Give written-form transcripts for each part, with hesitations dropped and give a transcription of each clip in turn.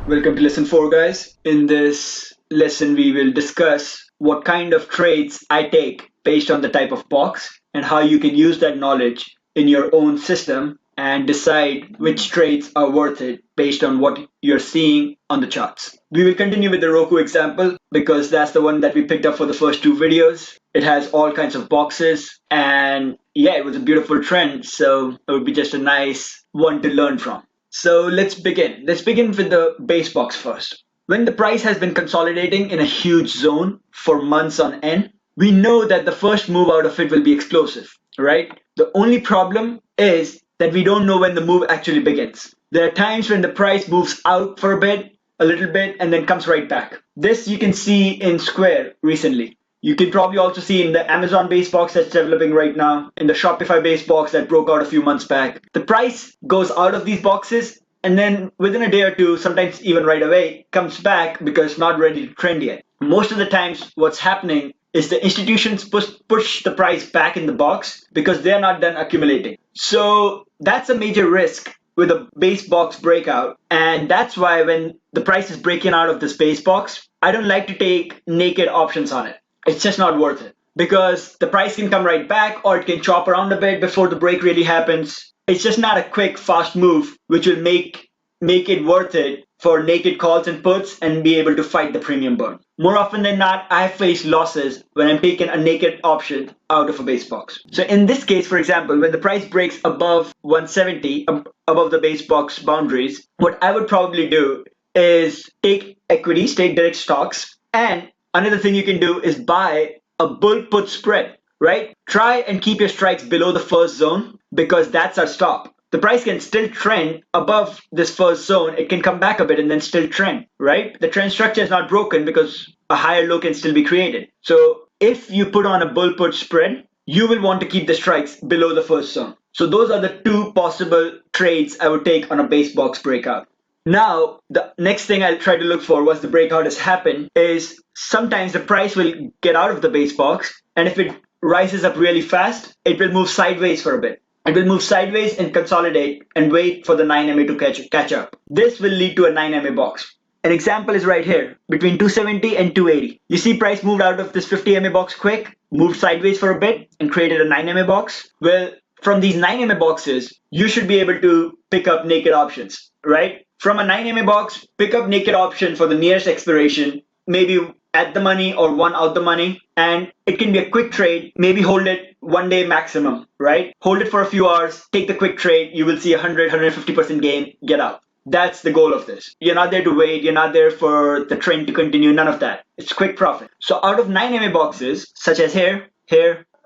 Welcome to lesson 4, guys. In this lesson, we will discuss what kind of trades I take based on the type of box and how you can use that knowledge in your own system and decide which trades are worth it based on what you're seeing on the charts. We will continue with the Roku example because that's the one that we picked up for the first two videos. It has all kinds of boxes and yeah, it was a beautiful trend, so it would be just a nice one to learn from. So let's begin. Let's begin with the base box first. When the price has been consolidating in a huge zone for months on end, we know that the first move out of it will be explosive, right? The only problem is that we don't know when the move actually begins. There are times when the price moves out for a little bit, and then comes right back. This you can see in Square recently. You can probably also see in the Amazon base box that's developing right now, in the Shopify base box that broke out a few months back. The price goes out of these boxes and then within a day or two, sometimes even right away, comes back because it's not ready to trend yet. Most of the times, what's happening is the institutions push the price back in the box because they're not done accumulating. So that's a major risk with a base box breakout. And that's why when the price is breaking out of this base box, I don't like to take naked options on it. It's just not worth it because the price can come right back or it can chop around a bit before the break really happens. It's just not a quick, fast move which will make it worth it for naked calls and puts and be able to fight the premium burn. More often than not, I face losses when I'm taking a naked option out of a base box. So in this case, for example, when the price breaks above 170, above the base box boundaries, what I would probably do is take equities, take direct stocks, and another thing you can do is buy a bull put spread, right? Try and keep your strikes below the first zone because that's our stop. The price can still trend above this first zone. It can come back a bit and then still trend, right? The trend structure is not broken because a higher low can still be created. So if you put on a bull put spread, you will want to keep the strikes below the first zone. So those are the two possible trades I would take on a base box breakout. Now, the next thing I'll try to look for once the breakout has happened is sometimes the price will get out of the base box, and if it rises up really fast, it will move sideways for a bit. It will move sideways and consolidate and wait for the 9MA to catch up. This will lead to a 9MA box. An example is right here, between 270 and 280. You see price moved out of this 50MA box quick, moved sideways for a bit, and created a 9MA box. Well, from these 9MA boxes, you should be able to pick up naked options, right? From a 9MA box, pick up naked option for the nearest expiration, maybe at the money or one out the money, and it can be a quick trade, maybe hold it 1 day maximum, right? Hold it for a few hours, take the quick trade, you will see 150% gain, get out. That's the goal of this. You're not there to wait, you're not there for the trend to continue, none of that. It's quick profit. So out of 9MA boxes, such as here,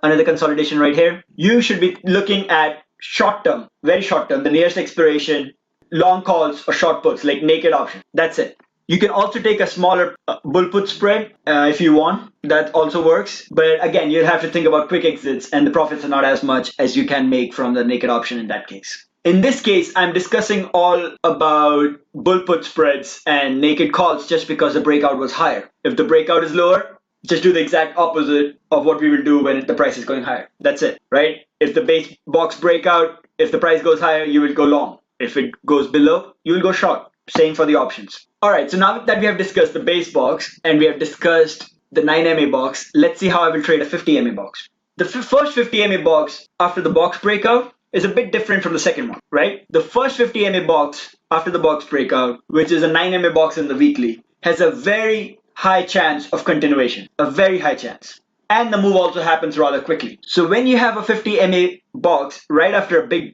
another consolidation right here, you should be looking at short term, very short term, the nearest expiration, long calls or short puts like naked option. That's it. You can also take a smaller bull put spread if you want. That also works. But again, you'll have to think about quick exits and the profits are not as much as you can make from the naked option in that case. In this case, I'm discussing all about bull put spreads and naked calls just because the breakout was higher. If the breakout is lower, just do the exact opposite of what we will do when the price is going higher. That's it, right? If the base box breakout, if the price goes higher, you will go long. If it goes below, you will go short. Same for the options. All right, so now that we have discussed the base box and we have discussed the 9MA box, let's see how I will trade a 50MA box. The first 50MA box after the box breakout is a bit different from the second one, right? The first 50MA box after the box breakout, which is a 9MA box in the weekly, has a very high chance of continuation, a very high chance. And the move also happens rather quickly. So when you have a 50MA box right after a big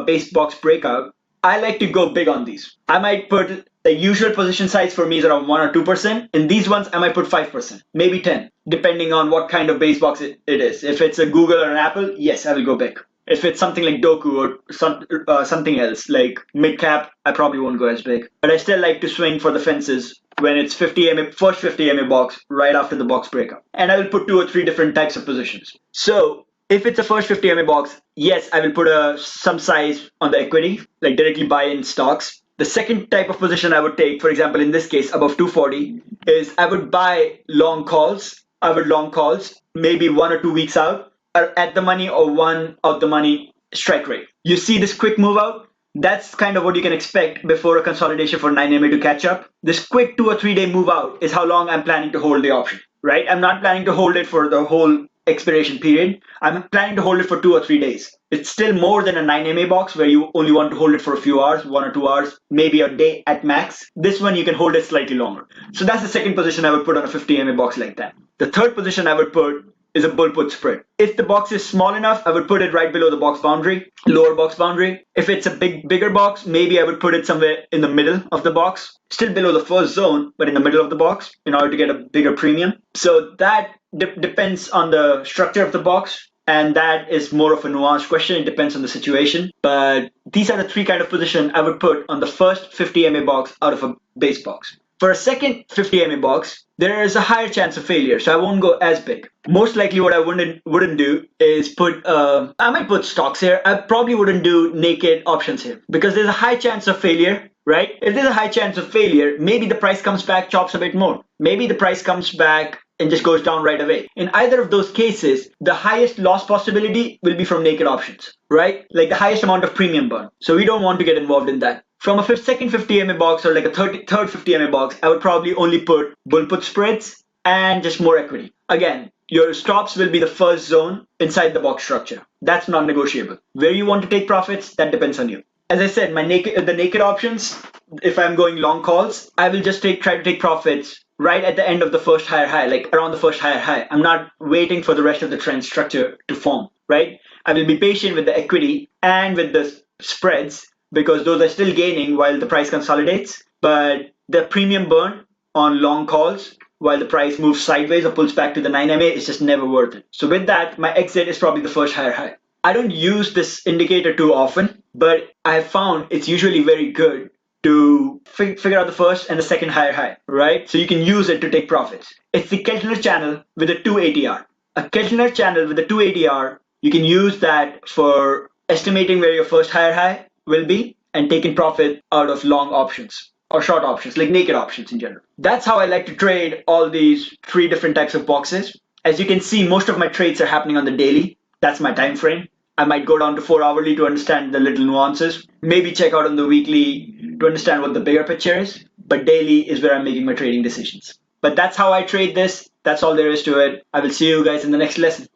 base box breakout, I like to go big on these. I might put the usual position size for me is around 1 or 2%. In these ones, I might put 5%, maybe 10, depending on what kind of base box it is. If it's a Google or an Apple, yes, I will go big. If it's something like Doku or something else like mid cap, I probably won't go as big. But I still like to swing for the fences when it's 50MA, first 50MA box right after the box breakout. And I will put 2 or 3 different types of positions. So if it's a first 50MA box, yes, I will put some size on the equity, like directly buy in stocks. The second type of position I would take, for example, in this case, above 240, is I would buy long calls. I would long calls, maybe 1 or 2 weeks out, or at the money or one out the money strike rate. You see this quick move out? That's kind of what you can expect before a consolidation for 9MA to catch up. This quick 2 or 3 day move out is how long I'm planning to hold the option, right? I'm not planning to hold it for the whole expiration period. I'm planning to hold it for 2 or 3 days. It's still more than a 9MA box where you only want to hold it for a few hours, 1 or 2 hours, maybe a day at max. This one you can hold it slightly longer. So that's the second position I would put on a 50MA box like that. The third position I would put is a bull put spread. If the box is small enough, I would put it right below the box boundary, lower box boundary. If it's a bigger box, maybe I would put it somewhere in the middle of the box, still below the first zone, but in the middle of the box in order to get a bigger premium. So that depends on the structure of the box. And that is more of a nuanced question. It depends on the situation. But these are the three kind of position I would put on the first 50MA box out of a base box. For a second 50MA box, there is a higher chance of failure, so I won't go as big. Most likely what I wouldn't do is I might put stocks here. I probably wouldn't do naked options here because there's a high chance of failure, right? If there's a high chance of failure, maybe the price comes back, chops a bit more. Maybe the price comes back and just goes down right away. In either of those cases, the highest loss possibility will be from naked options, right? Like the highest amount of premium burn. So we don't want to get involved in that. From a second 50MA box or like a third 50MA box, I would probably only put bull put spreads and just more equity. Again, your stops will be the first zone inside the box structure. That's non-negotiable. Where you want to take profits, that depends on you. As I said, the naked options, if I'm going long calls, I will just try to take profits right at the end of the first higher high, like around the first higher high. I'm not waiting for the rest of the trend structure to form, right? I will be patient with the equity and with the spreads because those are still gaining while the price consolidates. But the premium burn on long calls while the price moves sideways or pulls back to the 9MA is just never worth it. So with that, my exit is probably the first higher high. I don't use this indicator too often, but I have found it's usually very good to figure out the first and the second higher high, right? So you can use it to take profits. It's the Keltner channel with a 2 ATR. A Keltner channel with a 2 ATR, you can use that for estimating where your first higher high will be and taking profit out of long options or short options, like naked options in general. That's how I like to trade all these three different types of boxes. As you can see, most of my trades are happening on the daily. That's my time frame. I might go down to 4 hourly to understand the little nuances. Maybe check out on the weekly to understand what the bigger picture is. But daily is where I'm making my trading decisions. But that's how I trade this. That's all there is to it. I will see you guys in the next lesson.